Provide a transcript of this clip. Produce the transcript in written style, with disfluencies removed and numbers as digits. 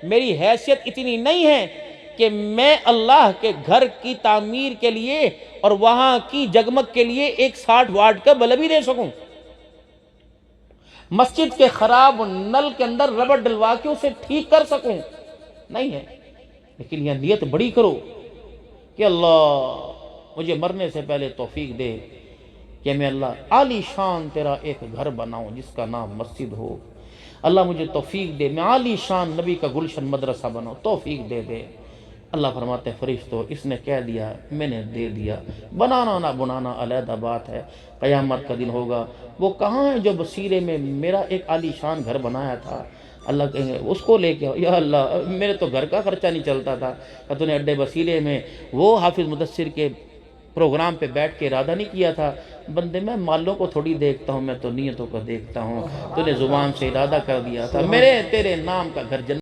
मेरी हैसियत इतनी नहीं है कि मैं अल्लाह के घर की तामीर के लिए और वहां की जगमग के लिए एक 60 वाट का बल्ब भी दे सकूं। मस्जिद के खराब नल के अंदर रबड़ डलवा के उसे ठीक कर सकूं, नहीं है। लेकिन यह नियत बड़ी करो कि अल्लाह मुझे मरने से पहले तौफीक दे कि मैं अल्लाह आली शान तेरा एक घर बनाऊं जिसका नाम मस्जिद हो। अल्लाह मुझे तौफीक दे मैं आली शान नबी का गुलशन मदरसा बनाऊं, तौफीक दे दे। अल्लाह फरमाते फरिश्तों इसने कह दिया मैंने दे दिया, बनाना ना बनाना अलहदा बात है, क़यामत का दिन होगा। वो कहाँ है जो बसीरे में मेरा एक आलीशान घर बनाया था? अल्लाह कहेंगे उसको लेके आओ। या अल्लाह मेरे तो घर का खर्चा नहीं चलता था, तूने अड्डे बसीरे में वो हाफिज़ मुदस्सिर के प्रोग्राम पे बैठ के इरादा नहीं किया था? बंदे मैं मालों को थोड़ी देखता हूँ, मैं तो नीयतों को देखता हूँ। तूने ज़ुबान से इरादा कर दिया था मेरे तेरे नाम का घर